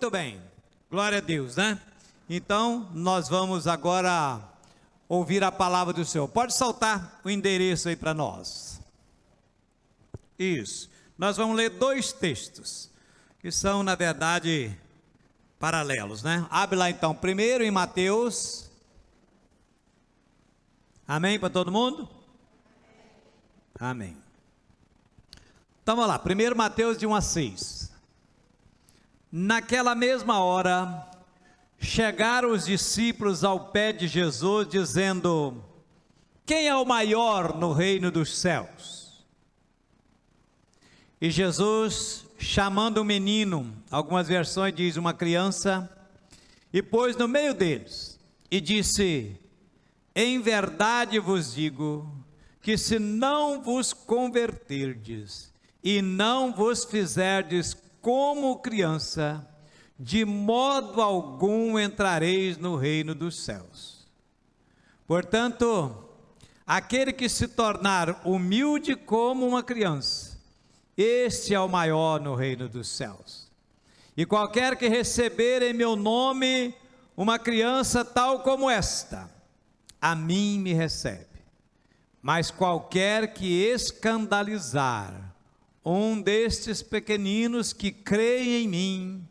Muito bem, glória a Deus, né? Então, nós vamos agora ouvir a palavra do Senhor. Pode saltar o endereço aí para nós. Isso, nós vamos ler dois textos, que são, na verdade, paralelos, né? Abre lá então, primeiro em Mateus. Amém para todo mundo? Amém. Então vamos lá, primeiro Mateus de 1 a 6. Naquela mesma hora, chegaram os discípulos ao pé de Jesus, dizendo: quem é o maior no reino dos céus? E Jesus, chamando um menino, algumas versões diz uma criança, e pôs no meio deles, e disse: em verdade vos digo, que se não vos converterdes, e não vos fizerdes como criança, de modo algum entrareis no reino dos céus. Portanto, aquele que se tornar humilde como uma criança, este é o maior no reino dos céus. E qualquer que receber em meu nome uma criança tal como esta, a mim me recebe. Mas qualquer que escandalizar um destes pequeninos que creem em mim,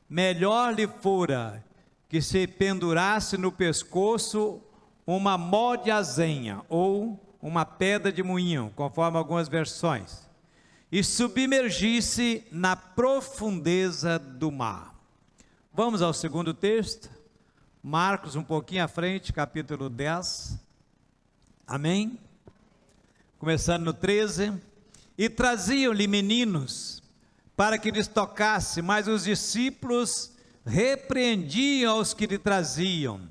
melhor lhe fora que se pendurasse no pescoço uma mó de azenha ou uma pedra de moinho, conforme algumas versões, e submergisse na profundeza do mar. Vamos ao segundo texto, Marcos, um pouquinho à frente, capítulo 10, amém? Começando no 13, e traziam-lhe meninos, para que lhes tocasse, mas os discípulos repreendiam os que lhe traziam.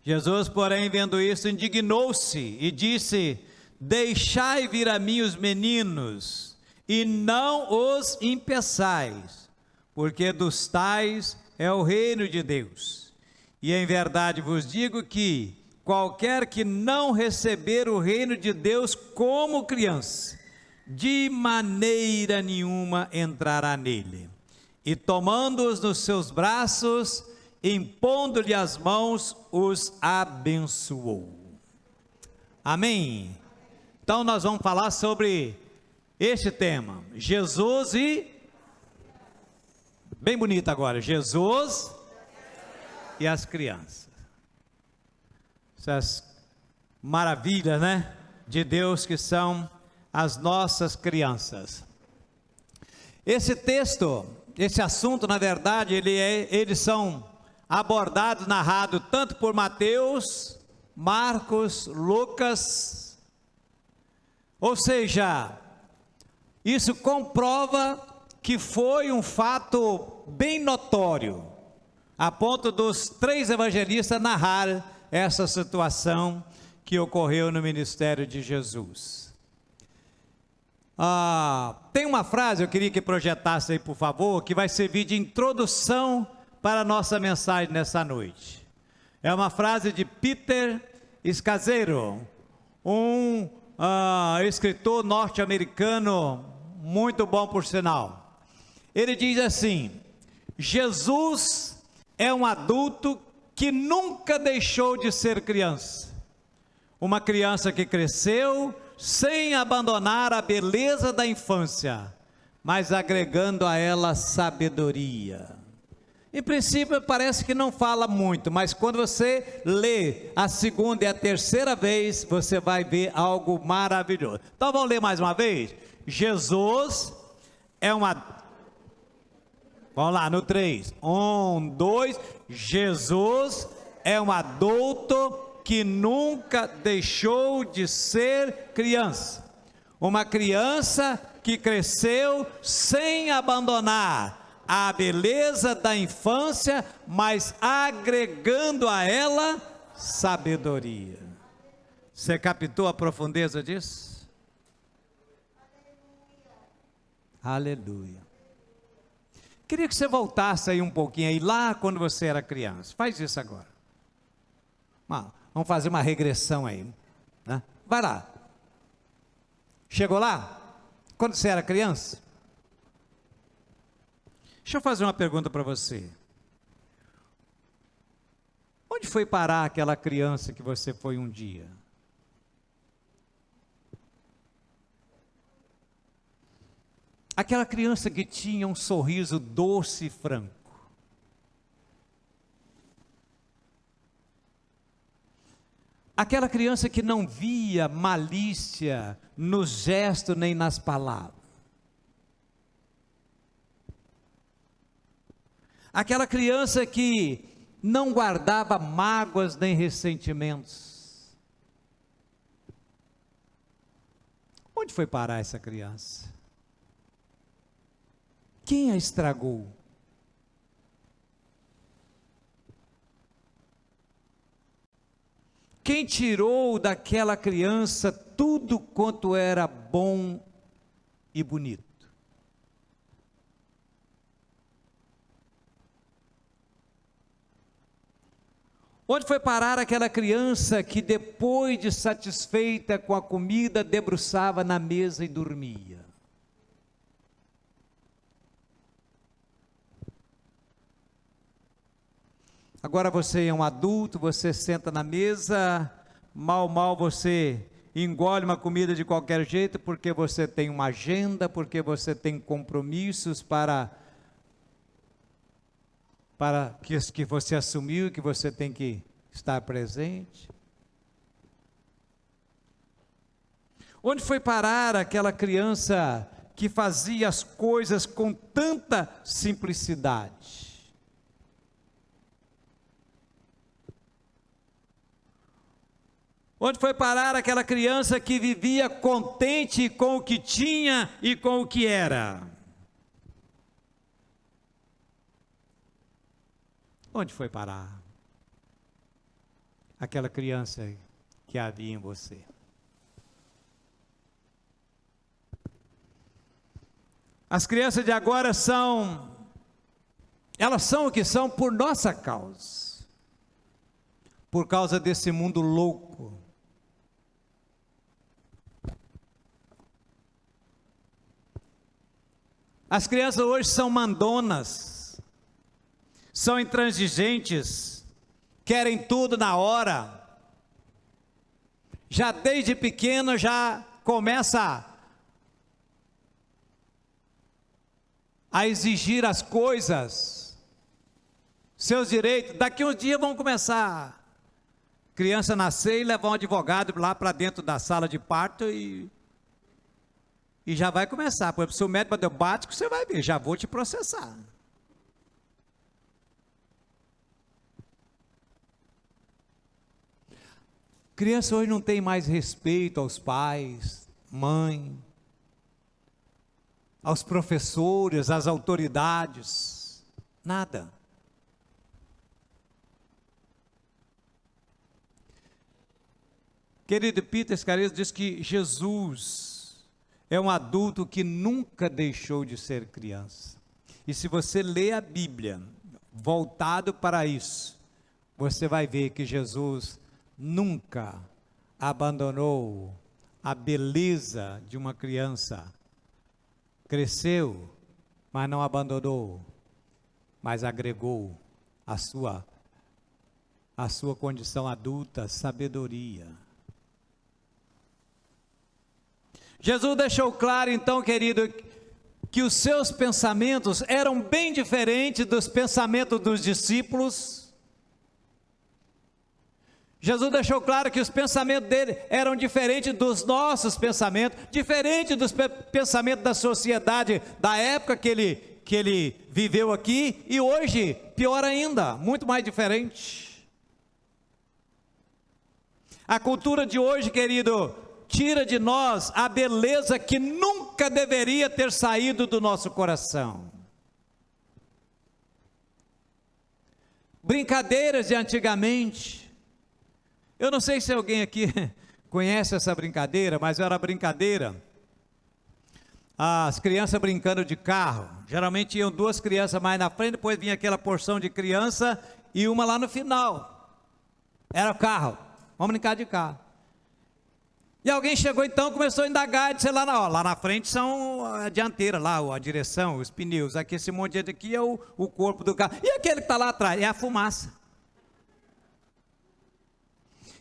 Jesus, porém, vendo isso, indignou-se e disse: deixai vir a mim os meninos, e não os impeçais, porque dos tais é o reino de Deus. E em verdade vos digo que qualquer que não receber o reino de Deus como criança, de maneira nenhuma entrará nele. E tomando-os nos seus braços, impondo-lhe as mãos, os abençoou. Amém? Então nós vamos falar sobre este tema, Jesus e... bem bonito agora, Jesus e as crianças. Essas maravilhas, né, de Deus que são as nossas crianças. Esse texto, esse assunto, na verdade, eles são abordados, narrados tanto por Mateus, Marcos, Lucas, ou seja, isso comprova que foi um fato bem notório, a ponto dos três evangelistas narrar essa situação que ocorreu no ministério de Jesus. Tem uma frase, eu queria que projetasse aí, por favor, que vai servir de introdução para a nossa mensagem nessa noite. É uma frase de Peter Scazzero, um escritor norte-americano, muito bom por sinal. Ele diz assim: Jesus é um adulto que nunca deixou de ser criança, uma criança que cresceu sem abandonar a beleza da infância, mas agregando a ela sabedoria. Em princípio parece que não fala muito, mas quando você lê a segunda e a terceira vez, você vai ver algo maravilhoso. Então vamos ler mais uma vez? Jesus é vamos lá, no 3, 1, 2, Jesus é um adulto que nunca deixou de ser criança, uma criança que cresceu sem abandonar a beleza da infância, mas agregando a ela sabedoria. Você captou a profundeza disso? Aleluia. Queria que você voltasse aí um pouquinho aí, lá quando você era criança. Faz isso agora. Vamos fazer uma regressão aí, né? Vai lá. Chegou lá? Quando você era criança? Deixa eu fazer uma pergunta para você. Onde foi parar aquela criança que você foi um dia? Aquela criança que tinha um sorriso doce e franco. Aquela criança que não via malícia no gesto nem nas palavras. Aquela criança que não guardava mágoas nem ressentimentos. Onde foi parar essa criança? Quem a estragou? Quem tirou daquela criança tudo quanto era bom e bonito? Onde foi parar aquela criança que depois de satisfeita com a comida, debruçava na mesa e dormia? Agora você é um adulto, você senta na mesa, mal você engole uma comida de qualquer jeito, porque você tem uma agenda, porque você tem compromissos para que você assumiu, que você tem que estar presente. Onde foi parar aquela criança que fazia as coisas com tanta simplicidade? Onde foi parar aquela criança que vivia contente com o que tinha e com o que era? Onde foi parar aquela criança que havia em você? As crianças de agora elas são o que são por nossa causa, por causa desse mundo louco. As crianças hoje são mandonas, são intransigentes, querem tudo na hora. Já desde pequeno já começa a exigir as coisas, seus direitos. Daqui uns dias vão começar criança nascer e levar um advogado lá para dentro da sala de parto e já vai começar. Por exemplo, se o médico bateu bático, você vai ver, já vou te processar. Criança hoje não tem mais respeito aos pais, mãe, aos professores, às autoridades, nada. Querido Peter Scarizzo diz que Jesus é um adulto que nunca deixou de ser criança. E se você lê a Bíblia voltado para isso, você vai ver que Jesus nunca abandonou a beleza de uma criança. Cresceu, mas não abandonou, mas agregou a sua condição adulta, sabedoria. Jesus deixou claro então, querido, que os seus pensamentos eram bem diferentes dos pensamentos dos discípulos. Jesus deixou claro que os pensamentos dele eram diferentes dos nossos pensamentos, diferentes dos pensamentos da sociedade da época que ele viveu aqui, e hoje, pior ainda, muito mais diferente. A cultura de hoje, querido, tira de nós a beleza que nunca deveria ter saído do nosso coração. Brincadeiras de antigamente. Eu não sei se alguém aqui conhece essa brincadeira, mas era brincadeira. As crianças brincando de carro. Geralmente iam duas crianças mais na frente, depois vinha aquela porção de criança e uma lá no final. Era o carro. Vamos brincar de carro. E alguém chegou então, começou a indagar, disse lá na frente são a dianteira, lá a direção, os pneus, aqui esse monte de gente aqui é o corpo do carro, e aquele que está lá atrás, é a fumaça.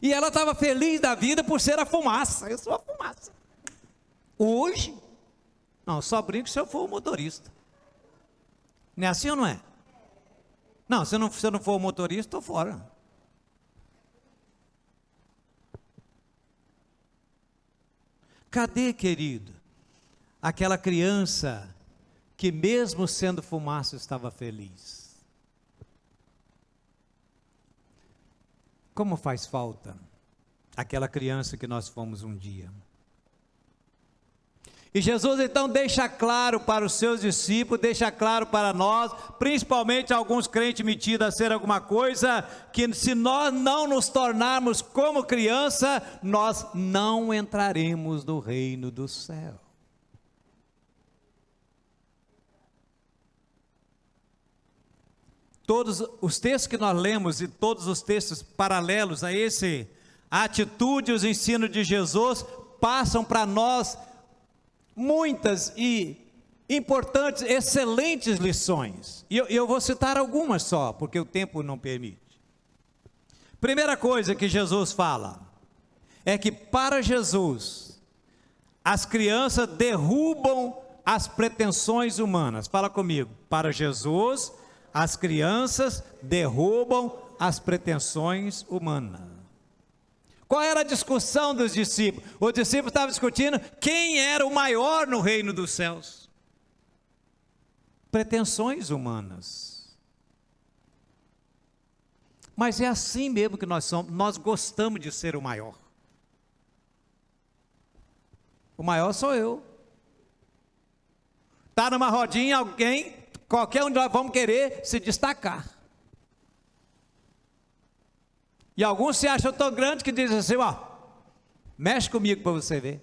E ela estava feliz da vida por ser a fumaça, eu sou a fumaça. Hoje, não, só brinco se eu for o motorista. Não é assim ou não é? Não, se eu não for o motorista, estou fora. Cadê, querido, aquela criança que mesmo sendo fumaça estava feliz? Como faz falta aquela criança que nós fomos um dia? E Jesus então deixa claro para os seus discípulos, deixa claro para nós, principalmente alguns crentes metidos a ser alguma coisa, que se nós não nos tornarmos como criança, nós não entraremos no reino do céu. Todos os textos que nós lemos e todos os textos paralelos a a atitude e os ensinos de Jesus, passam para nós muitas e importantes, excelentes lições. E eu vou citar algumas só, porque o tempo não permite. Primeira coisa que Jesus fala, é que para Jesus, as crianças derrubam as pretensões humanas. Fala comigo, para Jesus, as crianças derrubam as pretensões humanas. Qual era a discussão dos discípulos? Os discípulos estavam discutindo quem era o maior no reino dos céus. Pretensões humanas. Mas é assim mesmo que nós somos, nós gostamos de ser o maior. O maior sou eu. Está numa rodinha, qualquer um de nós vamos querer se destacar. E alguns se acham tão grandes que dizem assim, mexe comigo para você ver.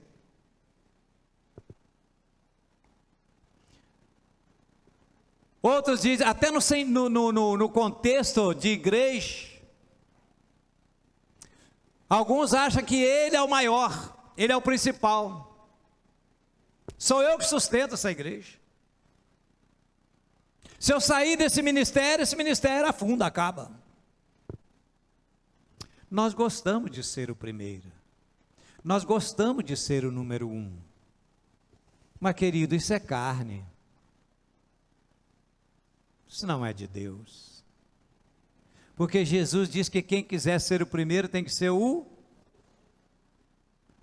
Outros dizem, até no contexto de igreja, alguns acham que ele é o maior, ele é o principal. Sou eu que sustento essa igreja. Se eu sair desse ministério, esse ministério afunda, acaba. Nós gostamos de ser o primeiro. Nós gostamos de ser o número 1. Mas, querido, isso é carne. Isso não é de Deus. Porque Jesus diz que quem quiser ser o primeiro tem que ser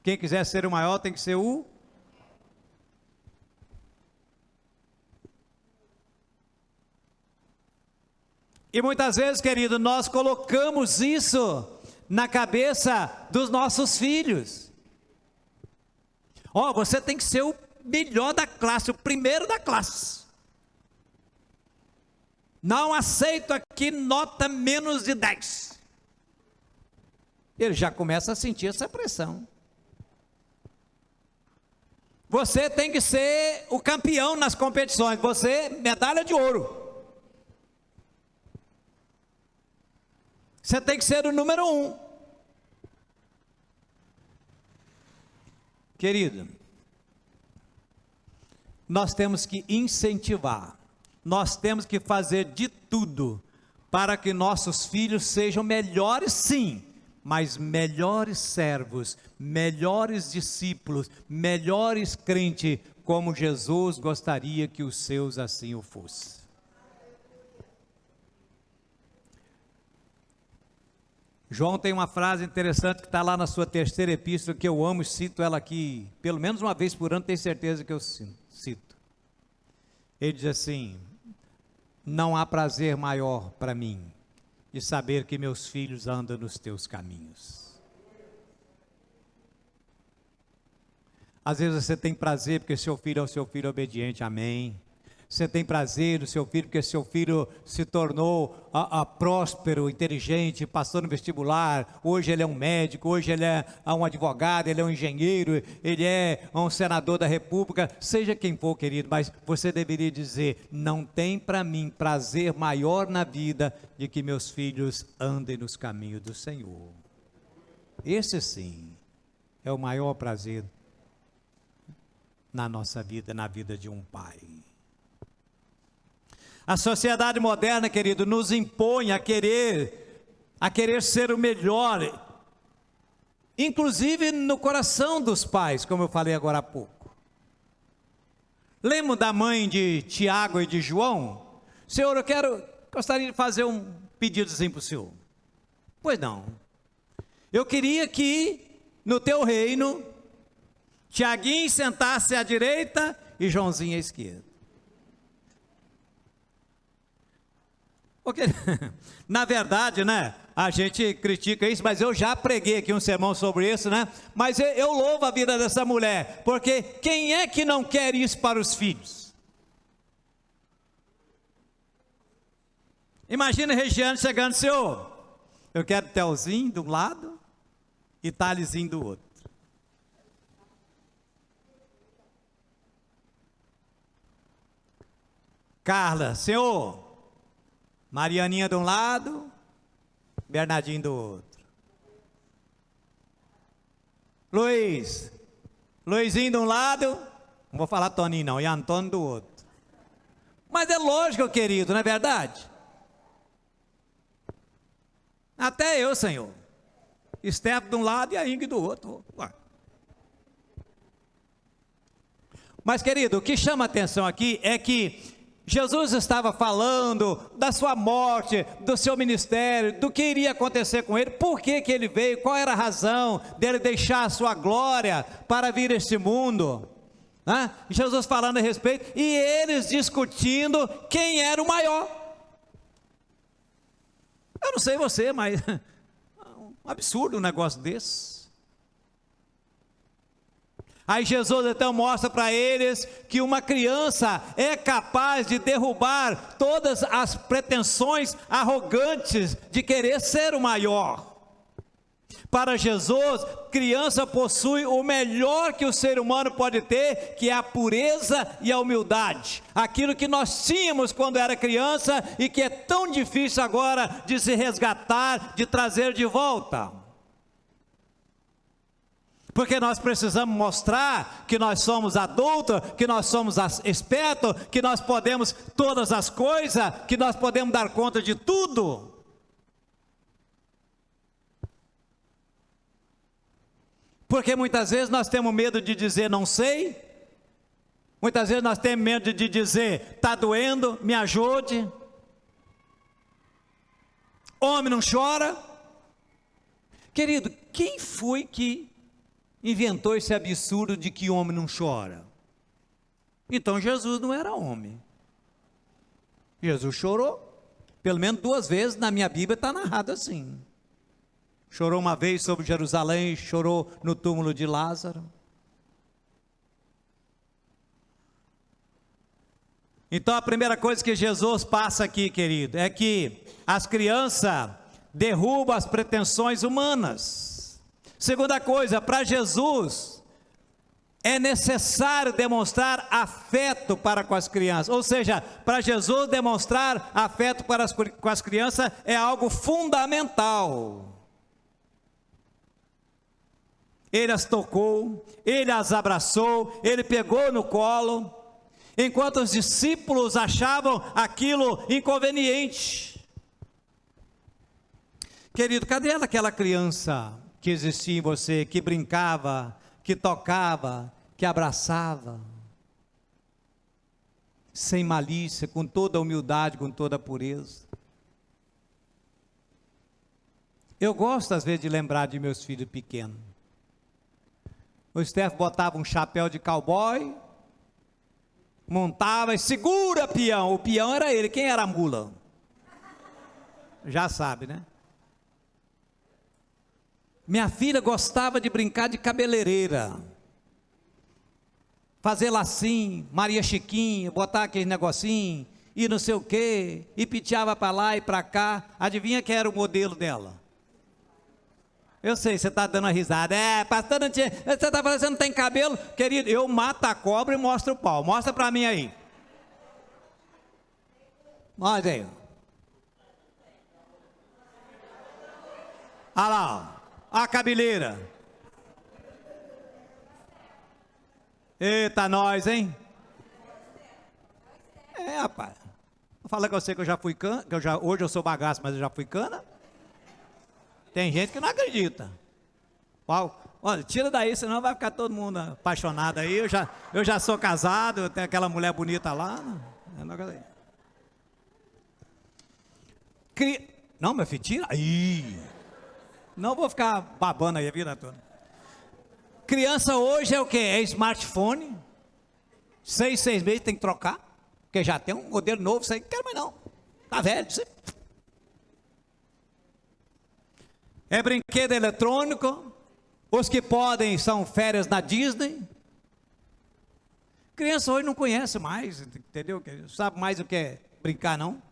quem quiser ser o maior tem que ser E muitas vezes, querido, nós colocamos isso na cabeça dos nossos filhos. Você tem que ser o melhor da classe, o primeiro da classe. Não aceito aqui nota menos de 10. Ele já começa a sentir essa pressão. Você tem que ser o campeão nas competições, você medalha de ouro. Você tem que ser o número 1. Querido, nós temos que incentivar, nós temos que fazer de tudo para que nossos filhos sejam melhores, sim, mas melhores servos, melhores discípulos, melhores crentes, como Jesus gostaria que os seus assim o fossem. João tem uma frase interessante que está lá na sua terceira epístola, que eu amo e cito ela aqui, pelo menos uma vez por ano, tenho certeza que eu cito. Ele diz assim: não há prazer maior para mim de saber que meus filhos andam nos teus caminhos. Às vezes você tem prazer porque seu filho é o seu filho obediente, amém. Você tem prazer no seu filho porque seu filho se tornou próspero, inteligente, passou no vestibular, hoje ele é um médico, hoje ele é um advogado, ele é um engenheiro, ele é um senador da república, seja quem for, querido, mas você deveria dizer: não tem para mim prazer maior na vida de que meus filhos andem nos caminhos do Senhor. Esse sim. é o maior prazer na nossa vida, na vida de um pai. A sociedade moderna, querido, nos impõe a querer ser o melhor, inclusive no coração dos pais, como eu falei agora há pouco. Lembra da mãe de Tiago e de João? Senhor, gostaria de fazer um pedidozinho para o senhor. Pois não. Eu queria que no teu reino, Tiaguinho sentasse à direita e Joãozinho à esquerda. Porque, na verdade, né, a gente critica isso, mas eu já preguei aqui um sermão sobre isso, né? Mas eu louvo a vida dessa mulher, porque quem é que não quer isso para os filhos? Imagina Regiane chegando, senhor, eu quero Telzinho de um lado e Thalesinho do outro. Carla, senhor, Marianinha de um lado, Bernardinho do outro. Luizinho de um lado, não vou falar Toninho não, e Antônio do outro. Mas é lógico, querido, não é verdade? Até eu, Senhor. Steph de um lado e a Ingrid do outro. Ué. Mas, querido, o que chama a atenção aqui é que Jesus estava falando da sua morte, do seu ministério, do que iria acontecer com ele, por que ele veio, qual era a razão dele deixar a sua glória para vir a este mundo. Jesus falando a respeito, e eles discutindo quem era o maior. Eu não sei você, mas um absurdo um negócio desse. Aí Jesus então mostra para eles que uma criança é capaz de derrubar todas as pretensões arrogantes de querer ser o maior. Para Jesus, criança possui o melhor que o ser humano pode ter, que é a pureza e a humildade. Aquilo que nós tínhamos quando era criança e que é tão difícil agora de se resgatar, de trazer de volta. Porque nós precisamos mostrar que nós somos adultos, que nós somos espertos, que nós podemos todas as coisas, que nós podemos dar conta de tudo. Porque muitas vezes nós temos medo de dizer não sei, muitas vezes nós temos medo de dizer está doendo, me ajude. Homem não chora. Querido, quem foi que inventou esse absurdo de que homem não chora? Então Jesus não era homem. Jesus chorou, pelo menos 2 vezes na minha Bíblia está narrado assim. Chorou uma vez sobre Jerusalém, chorou no túmulo de Lázaro. Então a primeira coisa que Jesus passa aqui, querido, é que as crianças derrubam as pretensões humanas. Segunda coisa, para Jesus é necessário demonstrar afeto para com as crianças. Ou seja, para Jesus demonstrar afeto com as crianças é algo fundamental. Ele as tocou, ele as abraçou, ele pegou no colo, enquanto os discípulos achavam aquilo inconveniente. Querido, cadê aquela criança que existia em você, que brincava, que tocava, que abraçava, sem malícia, com toda a humildade, com toda a pureza? Eu gosto às vezes de lembrar de meus filhos pequenos. O Steph botava um chapéu de cowboy, montava e segura peão. O peão era ele. Quem era a mula? Já sabe, né? Minha filha gostava de brincar de cabeleireira, fazer lacinho, Maria Chiquinha, botar aquele negocinho, e não sei o quê, e piteava para lá e para cá. Adivinha quem era o modelo dela? Eu sei, você está dando uma risada. Pastor, você está falando que você não tem cabelo? Querido, eu mato a cobra e mostro o pau. Mostra para mim aí. Olha aí. Olha lá, ó. A cabeleira. Eita, nós, hein? Rapaz. Fala com você que eu já fui cana, hoje eu sou bagaço, mas eu já fui cana. Tem gente que não acredita. Olha, tira daí, senão vai ficar todo mundo apaixonado aí. Eu já sou casado, eu tenho aquela mulher bonita lá. Não, meu filho, tira. Aí. Não vou ficar babando aí a vida toda. Criança hoje é o quê? É smartphone. 6 meses tem que trocar. Porque já tem um modelo novo, isso aí não quero mais não. Tá velho, isso aí. É brinquedo eletrônico. Os que podem são férias na Disney. Criança hoje não conhece mais, entendeu? Não sabe mais o que é brincar, não.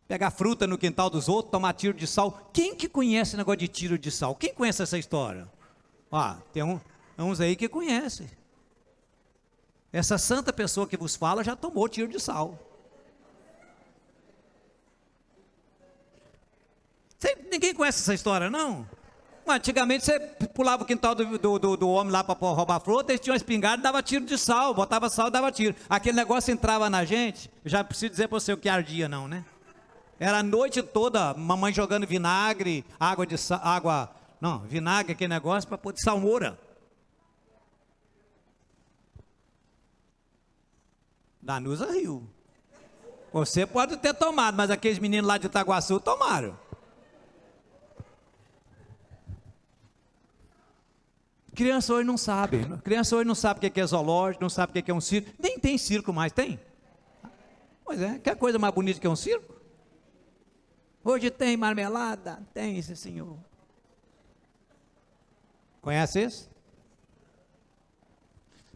Pegar fruta no quintal dos outros, tomar tiro de sal. Quem que conhece negócio de tiro de sal? Quem conhece essa história? Tem uns aí que conhecem. Essa santa pessoa que vos fala já tomou tiro de sal. Ninguém conhece essa história, não? Antigamente você pulava o quintal do homem lá para roubar fruta, eles tinham uma espingarda e dava tiro de sal, botava sal e dava tiro. Aquele negócio entrava na gente, eu já preciso dizer para você o que ardia não, né? Era a noite toda, mamãe jogando vinagre, vinagre, aquele negócio para pôr de salmoura. Danusa riu. Você pode ter tomado, mas aqueles meninos lá de Itaguaçu tomaram. Criança hoje não sabe. Criança hoje não sabe o que é zoológico, não sabe o que é um circo. Nem tem circo mais, tem? Pois é, quer coisa mais bonita que um circo? Hoje tem marmelada, tem esse senhor. Conhece isso?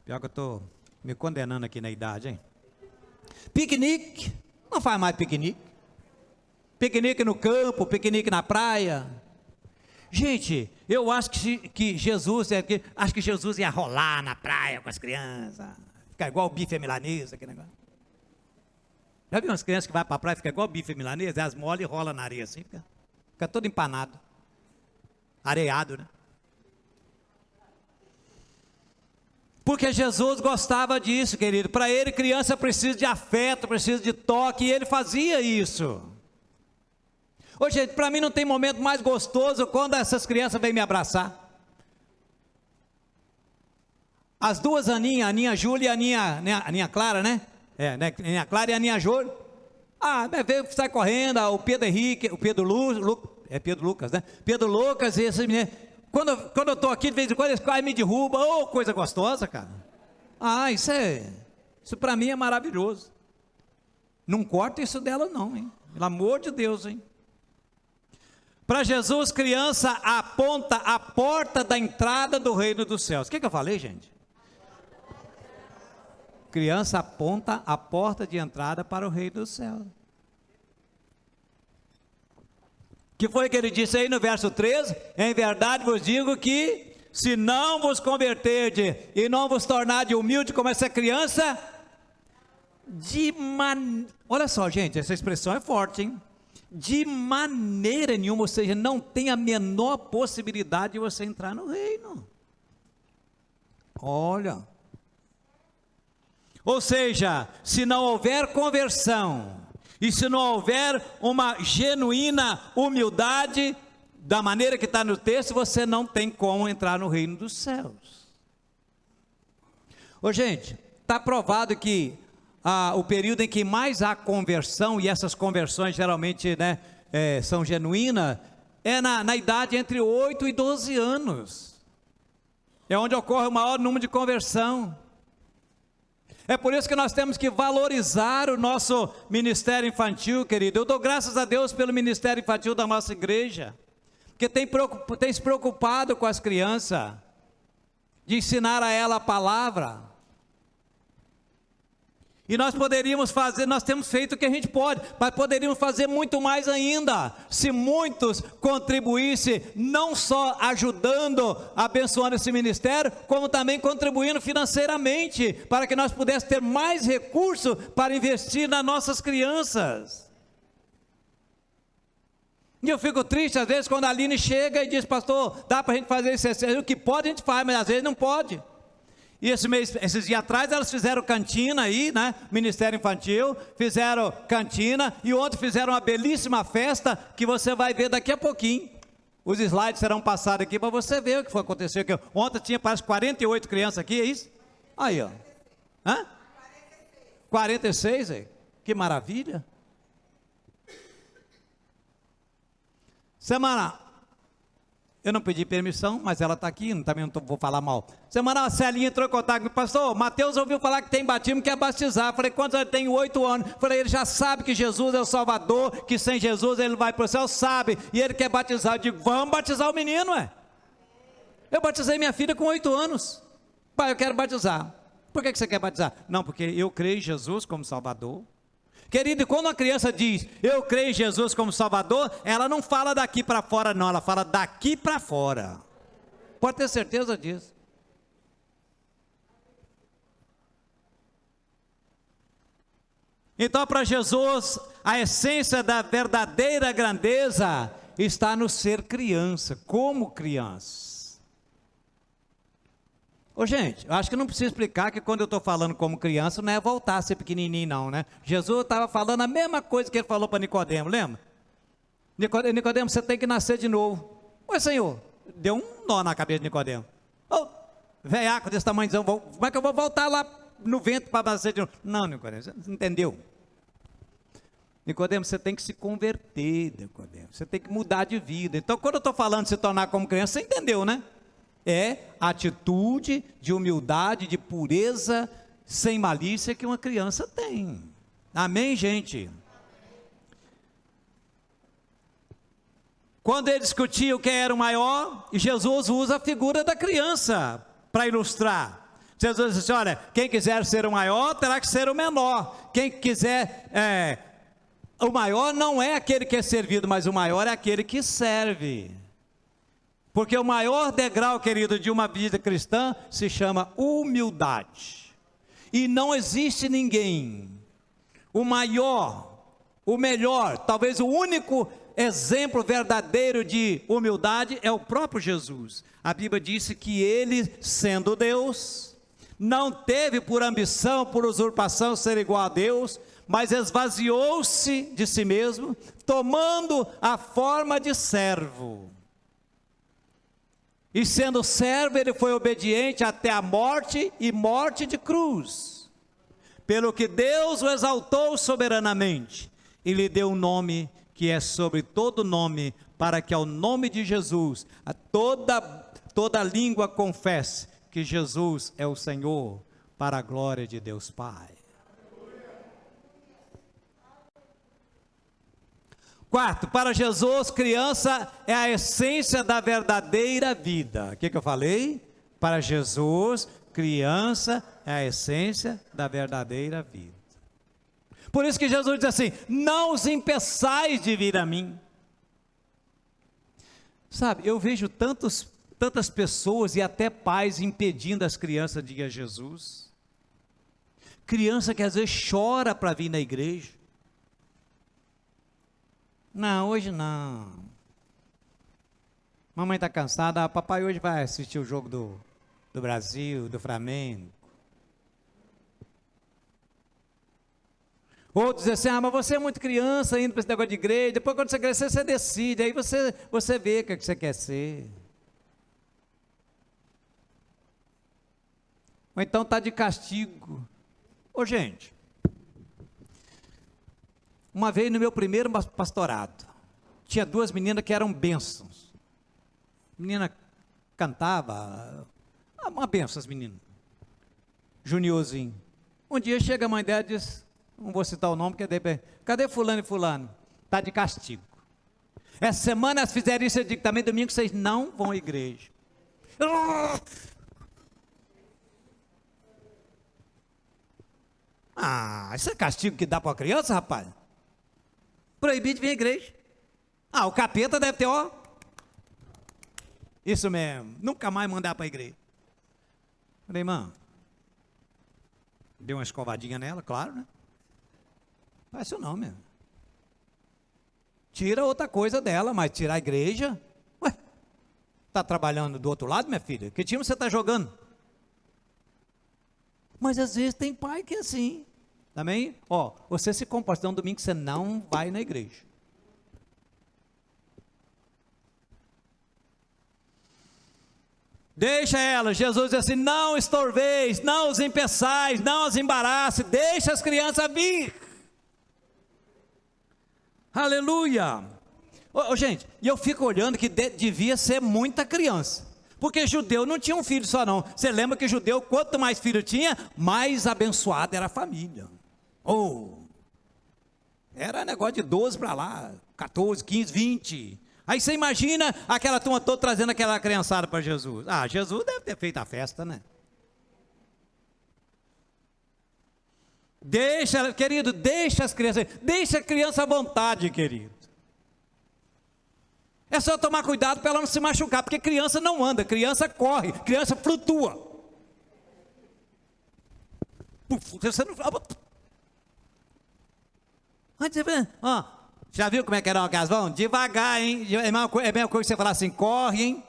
Pior que eu estou me condenando aqui na idade, hein? Piquenique, não faz mais piquenique. Piquenique no campo, piquenique na praia. Gente, eu acho que Jesus ia rolar na praia com as crianças, ficar igual o bife milanesa, aquele negócio. Já viu umas crianças que vão para a praia e ficam igual o bife milanesa, elas molham e rolam na areia assim, fica todo empanado, areado, né? Porque Jesus gostava disso, querido. Para ele, criança precisa de afeto, precisa de toque, e ele fazia isso. Ô gente, para mim não tem momento mais gostoso quando essas crianças vêm me abraçar. As duas Aninha, a Aninha Júlia e a Aninha Clara, né? Aninha Clara e a Aninha Júlia. Sai correndo, o Pedro Henrique, o Pedro Lucas, né? Pedro Lucas e esses meninos. Quando eu estou aqui, de vez em quando eles quase me derrubam. Coisa gostosa, cara. Isso para mim é maravilhoso. Não corta isso dela não, hein? Pelo amor de Deus, hein? Para Jesus, criança aponta a porta da entrada do reino dos céus. O que eu falei, gente? Criança aponta a porta de entrada para o reino dos céus. Que foi que ele disse aí no verso 13? Em verdade vos digo que, se não vos converterdes e não vos tornar de humilde como essa criança, olha só, gente, essa expressão é forte, hein? De maneira nenhuma, ou seja, não tem a menor possibilidade de você entrar no reino. Olha. Ou seja, se não houver conversão, e se não houver uma genuína humildade, da maneira que está no texto, você não tem como entrar no reino dos céus. Ô gente, está provado que o período em que mais há conversão, e essas conversões geralmente são genuínas, é na idade entre 8 e 12 anos. É onde ocorre o maior número de conversão. É por isso que nós temos que valorizar o nosso ministério infantil, querido. Eu dou graças a Deus pelo ministério infantil da nossa igreja, porque tem se preocupado com as crianças, de ensinar a ela a palavra. E nós temos feito o que a gente pode, mas poderíamos fazer muito mais ainda, se muitos contribuíssem, não só ajudando, abençoando esse ministério, como também contribuindo financeiramente, para que nós pudéssemos ter mais recursos para investir nas nossas crianças. E eu fico triste às vezes quando a Aline chega e diz: pastor, dá para a gente fazer isso, o que pode a gente faz, mas às vezes não pode. E esses dias atrás elas fizeram cantina aí, né? Ministério Infantil, fizeram cantina, e ontem fizeram uma belíssima festa que você vai ver daqui a pouquinho. Os slides serão passados aqui para você ver o que foi acontecer. Ontem tinha, parece, 48 crianças aqui, é isso? Aí, ó. Hã? 46, aí. Que maravilha. Semana, eu não pedi permissão, mas ela está aqui, também não vou falar mal. Semana, a Celinha entrou em contato comigo: pastor, Mateus ouviu falar que tem batismo, quer batizar. Falei: quantos anos? Tem 8 anos. Falei: ele já sabe que Jesus é o Salvador, que sem Jesus ele não vai para o céu, sabe, e ele quer batizar. Eu digo: vamos batizar o menino, é. Eu batizei minha filha com 8 anos. Pai, eu quero batizar. Por que você quer batizar? Não, porque eu creio em Jesus como Salvador. Querido, e quando uma criança diz: eu creio em Jesus como Salvador, ela não fala daqui para fora, não, ela fala daqui para fora. Pode ter certeza disso. Então, para Jesus, a essência da verdadeira grandeza está no ser criança, como criança. Ô gente, eu acho que não precisa explicar que quando eu estou falando como criança, não é voltar a ser pequenininho não, né? Jesus estava falando a mesma coisa que ele falou para Nicodemo, lembra? Nicodemo, você tem que nascer de novo. Oi, Senhor, deu um nó na cabeça de Nicodemo. Ô, velhaco desse tamanhozão, como é que eu vou voltar lá no vento para nascer de novo? Não, Nicodemo, você não entendeu. Nicodemo, você tem que se converter, Nicodemo, você tem que mudar de vida. Então, quando eu estou falando de se tornar como criança, você entendeu, né? É a atitude de humildade, de pureza, sem malícia que uma criança tem. Amém, gente? Quando ele discutia quem era o maior, Jesus usa a figura da criança para ilustrar. Jesus disse: olha, quem quiser ser o maior, terá que ser o menor. Quem quiser, o maior não é aquele que é servido, mas o maior é aquele que serve. Porque o maior degrau, querido, de uma vida cristã se chama humildade. E não existe ninguém, o maior, o melhor, talvez o único exemplo verdadeiro de humildade é o próprio Jesus. A Bíblia disse que ele, sendo Deus, não teve por ambição, por usurpação ser igual a Deus, mas esvaziou-se de si mesmo, tomando a forma de servo. E sendo servo, ele foi obediente até a morte, e morte de cruz. Pelo que Deus o exaltou soberanamente, e lhe deu um nome que é sobre todo nome, para que ao nome de Jesus, toda língua confesse que Jesus é o Senhor, para a glória de Deus Pai. Quarto, para Jesus, criança é a essência da verdadeira vida. O que eu falei? Para Jesus, criança é a essência da verdadeira vida. Por isso que Jesus diz assim: não os impeçais de vir a mim. Sabe, eu vejo tantas pessoas e até pais impedindo as crianças de ir a Jesus. Criança que às vezes chora para vir na igreja. Não, hoje não. Mamãe está cansada. Papai hoje vai assistir o jogo do Brasil, do Flamengo. Outros dizem assim: mas você é muito criança indo para esse negócio de igreja. Depois, quando você crescer, você decide. Aí você vê o que você quer ser. Ou então está de castigo. Ô gente, uma vez no meu primeiro pastorado, tinha 2 meninas que eram bênçãos. A menina cantava, uma bênção as meninas. Juniorzinho. Um dia chega a mãe dela e diz: não vou citar o nome, cadê fulano e fulano? Está de castigo. Essa semana elas fizeram isso, eu digo: também domingo vocês não vão à igreja. Isso é castigo que dá para a criança, rapaz? Proibido de vir à igreja. O capeta deve ter, isso mesmo, nunca mais mandar para a igreja. Falei: irmã, deu uma escovadinha nela, claro, né? Faz isso não, mesmo. Tira outra coisa dela, mas tirar a igreja? Ué, está trabalhando do outro lado, minha filha? Que time você está jogando? Mas às vezes tem pai que é assim. Também, ó, você se comporta um domingo que você não vai na igreja. Deixa ela, Jesus diz assim, não estorveis, não os impeçais, não os embarace, deixa as crianças vir. Aleluia. Gente, e eu fico olhando que devia ser muita criança, porque judeu não tinha um filho só não. Você lembra que judeu, quanto mais filho tinha, mais abençoada era a família. Era negócio de 12 para lá, 14, 15, 20. Aí você imagina aquela turma toda trazendo aquela criançada para Jesus. Jesus deve ter feito a festa, né? Deixa, querido, deixa as crianças, deixa a criança à vontade, querido. É só tomar cuidado para ela não se machucar, porque criança não anda, criança corre, criança flutua. Você não... Já viu como é que eram aquelas vão? Devagar, hein? É a mesma coisa que você falar assim, corre, hein?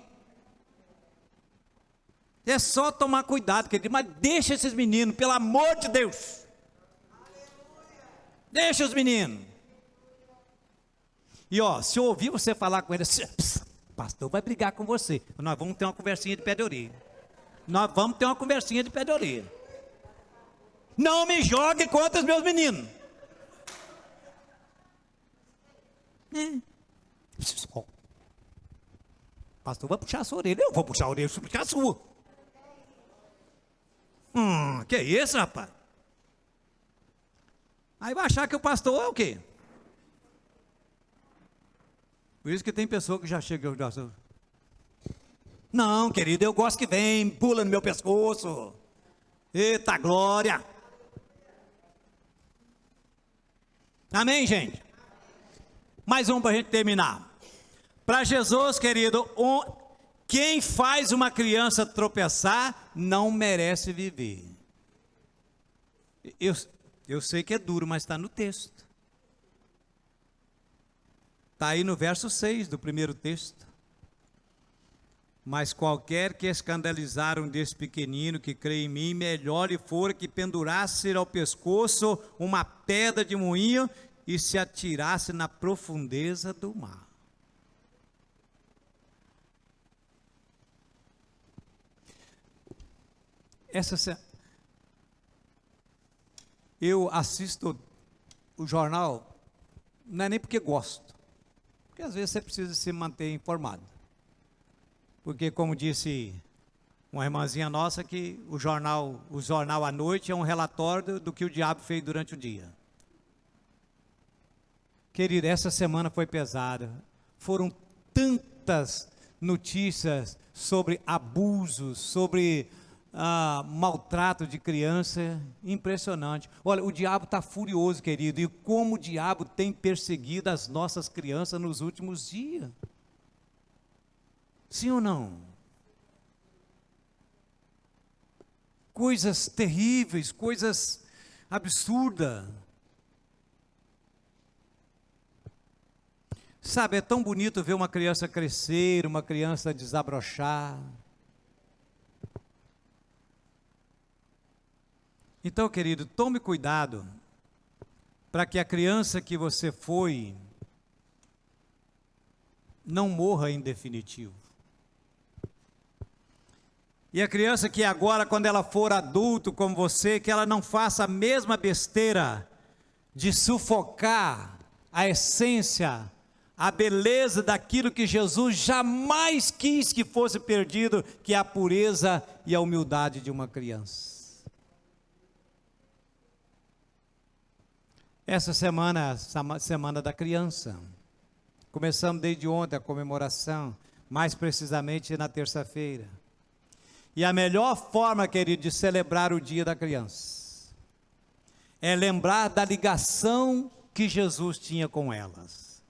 É só tomar cuidado, querido, mas deixa esses meninos, pelo amor de Deus. Deixa os meninos. E se eu ouvir você falar com eles, pastor vai brigar com você. Nós vamos ter uma conversinha de pé de orelha. Não me jogue contra os meus meninos. Pastor vai puxar a sua orelha. Eu vou puxar a orelha, você puxar a sua. Que isso, rapaz? Aí vai achar que o pastor é o quê? Por isso que tem pessoa que já chega e já... Não, querido, eu gosto que vem, pula no meu pescoço. Eita glória. Amém, gente? Mais um para a gente terminar. Para Jesus, querido, quem faz uma criança tropeçar não merece viver. Eu sei que é duro, mas está no texto. Está aí no verso 6 do primeiro texto. Mas qualquer que escandalizar um desse pequenino que crê em mim, melhor lhe fora que pendurasse ao pescoço uma pedra de moinho e se atirasse na profundeza do mar. Eu assisto o jornal, não é nem porque gosto, porque às vezes você precisa se manter informado. Porque, como disse uma irmãzinha nossa, que o jornal à noite é um relatório do que o diabo fez durante o dia. Querido, essa semana foi pesada. Foram tantas notícias sobre abusos, sobre maltrato de criança, impressionante. Olha, o diabo está furioso, querido, e como o diabo tem perseguido as nossas crianças nos últimos dias. Sim ou não? Coisas terríveis, coisas absurdas. Sabe, é tão bonito ver uma criança crescer, uma criança desabrochar. Então, querido, tome cuidado para que a criança que você foi não morra em definitivo. E a criança que agora, quando ela for adulto como você, que ela não faça a mesma besteira de sufocar a essência, a beleza daquilo que Jesus jamais quis que fosse perdido, que é a pureza e a humildade de uma criança. Essa semana é a semana da criança. Começamos desde ontem a comemoração, mais precisamente na terça-feira. E a melhor forma, querido, de celebrar o dia da criança é lembrar da ligação que Jesus tinha com elas.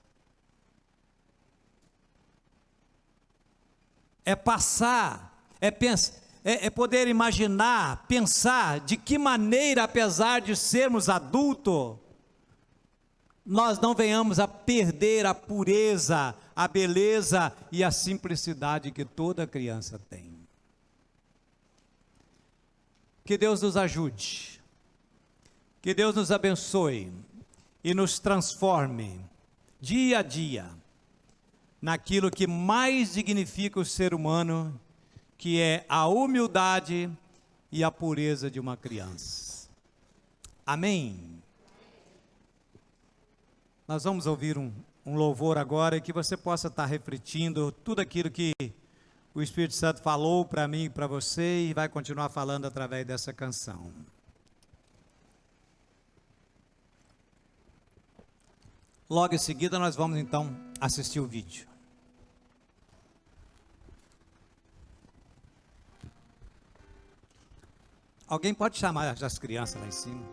É passar, é poder imaginar, pensar de que maneira, apesar de sermos adultos, nós não venhamos a perder a pureza, a beleza e a simplicidade que toda criança tem. Que Deus nos ajude, que Deus nos abençoe e nos transforme dia a dia naquilo que mais dignifica o ser humano, que é a humildade e a pureza de uma criança. Amém? Nós vamos ouvir um louvor agora, e que você possa estar refletindo tudo aquilo que o Espírito Santo falou para mim e para você, e vai continuar falando através dessa canção. Logo em seguida nós vamos então assistir o vídeo. Alguém pode chamar as crianças lá em cima?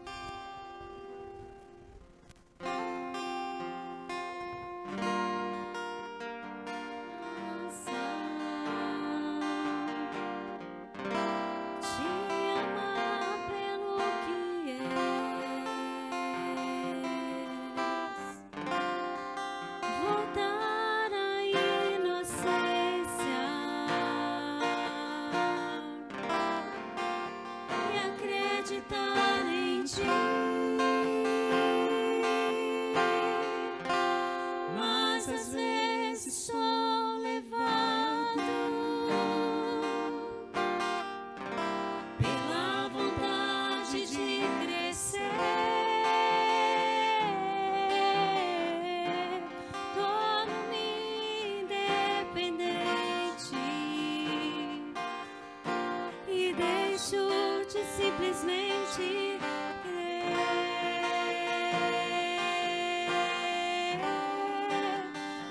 Simplesmente crer.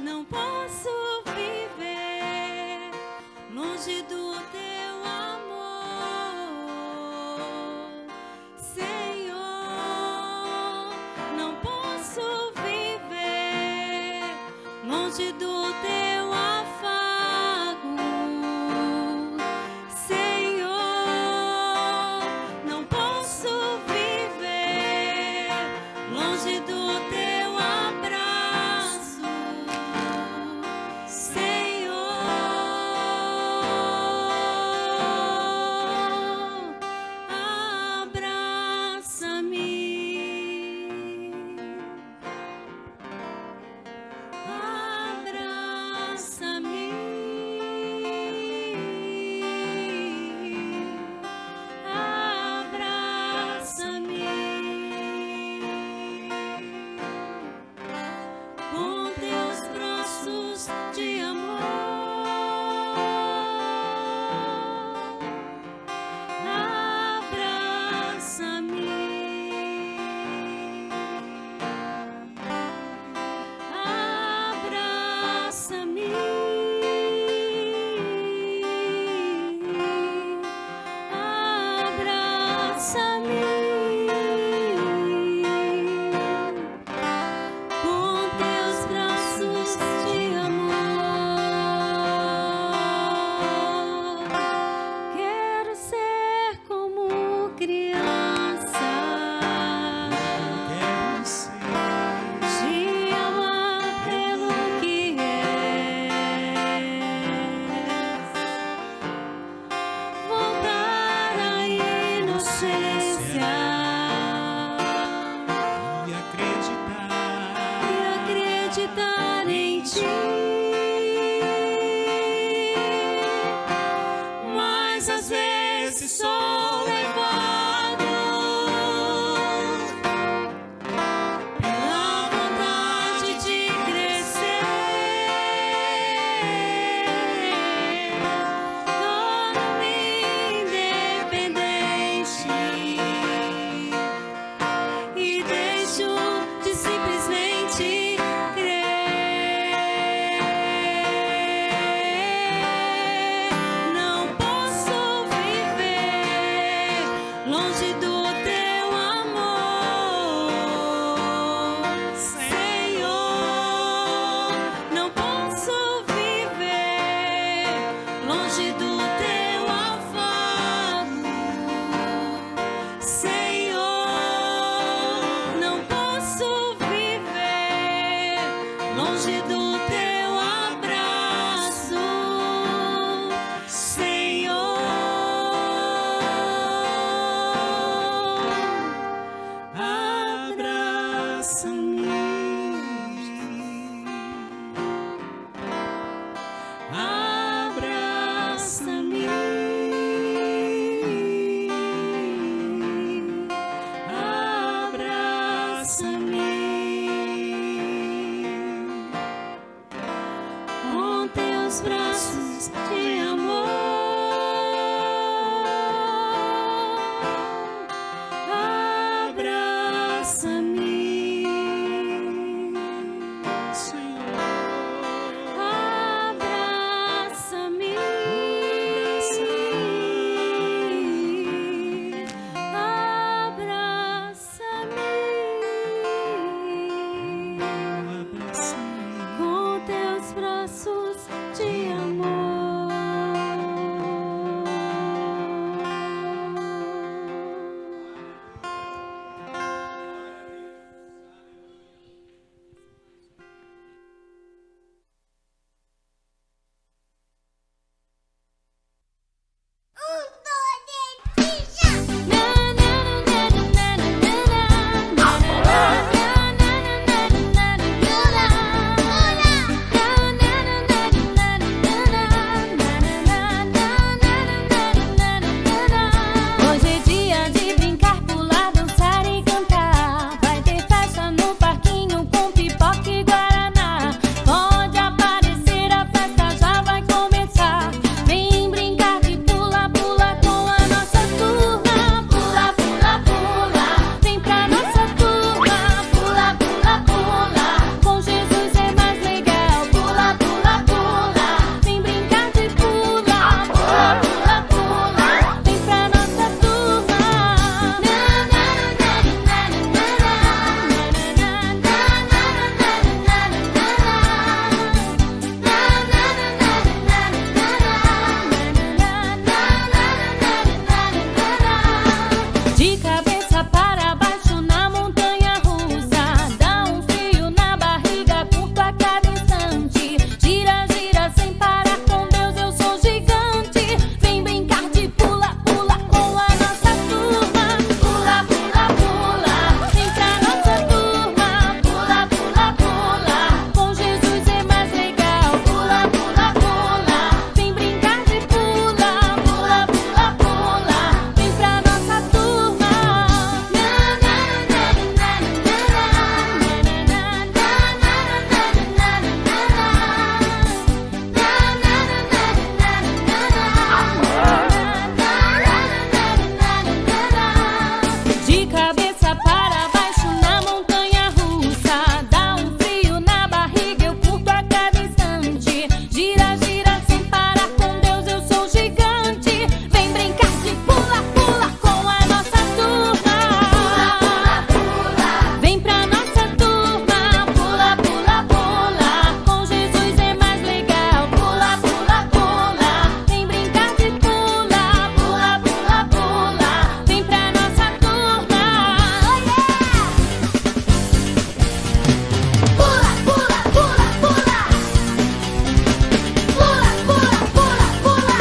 Não posso viver longe do teu amor, Senhor. Não posso viver longe do teu afago, Senhor. Não posso viver longe do teu abraço, Senhor. Senhor, não posso viver braços de amor. Abraça-me, Senhor. abraça-me, abraça-me com teus braços de amor. Hoje é dia de brincar, pular, dançar e cantar. Vai ter festa no parquinho com pipoca e guaraná. Pode aparecer, a festa já vai começar. Vem brincar de pula, pula com a nossa turma. Pula, pula, pula, vem pra nossa turma. Pula, pula, pula, com Jesus é mais legal. Pula, pula, pula, vem brincar de pula. Pula, pula, pula, vem pra nossa turma. De cabeça para baixo na montanha russa, dá um frio na barriga, curto a cada instante. Gira, gira sem parar, com Deus eu sou gigante. Vem brincar de pula, pula com a nossa turma. Pula, pula, pula, vem pra nossa turma. Pula, pula, pula, com Jesus é mais legal. Pula, pula, pula, vem brincar de pula. Pula, pula, pula, vem pra nossa turma. De cabeça para baixo na montanha russa, dá um frio na barriga, eu curto a cada instante. Gira, gira sem parar, com Deus eu sou gigante. Vem brincar de pula, pula com a nossa turma. Pula, pula, pula, vem pra nossa turma. Pula, pula, pula, com Jesus é mais legal. Pula, pula, pula, vem brincar de pula. Pula, pula, pula, vem pra nossa turma. Oh, yeah! Pula, pula, pula, pula. Pula, pula, pula, pula.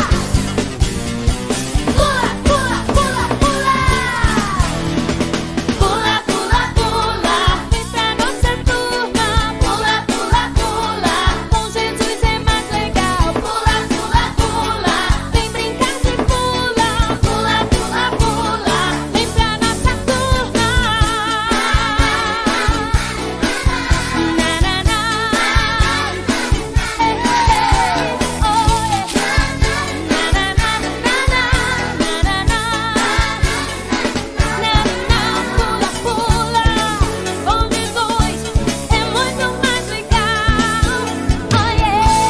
Pula, pula, pula, pula. Pula, pula, pula, vem pra nossa turma. Pula, pula, pula, com Jesus é mais legal. Pula, pula, pula, vem brincar de pula. Pula, pula, pula, vem pra nossa turma. Na, na, na. Ei, ei, oh, na, na, na, na, na, na, pula, pula, com Jesus é muito mais legal. Oh, yeah!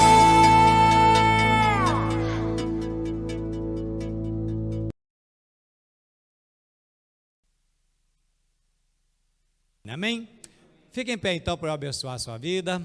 Amém? Fique em pé então para eu abençoar a sua vida.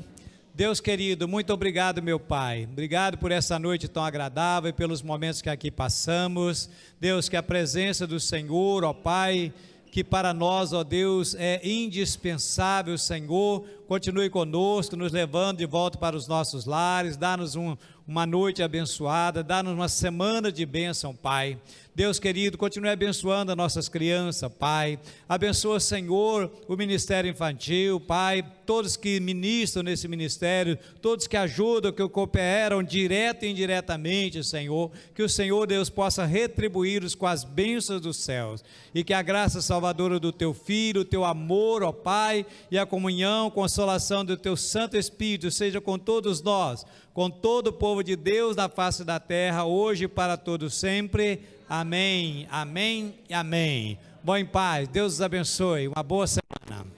Deus querido, muito obrigado, meu Pai. Obrigado por essa noite tão agradável e pelos momentos que aqui passamos. Deus, que a presença do Senhor, ó Pai, que para nós, ó Deus, é indispensável, Senhor, continue conosco, nos levando de volta para os nossos lares, dá-nos uma noite abençoada, dá-nos uma semana de bênção, Pai. Deus querido, continue abençoando as nossas crianças, Pai. Abençoa, Senhor, o ministério infantil, Pai. todos que ministram nesse ministério, todos que ajudam, que cooperam direto e indiretamente, Senhor, que o Senhor Deus possa retribuí-los com as bênçãos dos céus, e que a graça salvadora do Teu Filho, o Teu amor, ó Pai, e a comunhão, consolação do Teu Santo Espírito seja com todos nós, com todo o povo de Deus da face da terra, hoje e para todos sempre. Amém, amém e amém. Bom, em paz, Deus os abençoe, uma boa semana.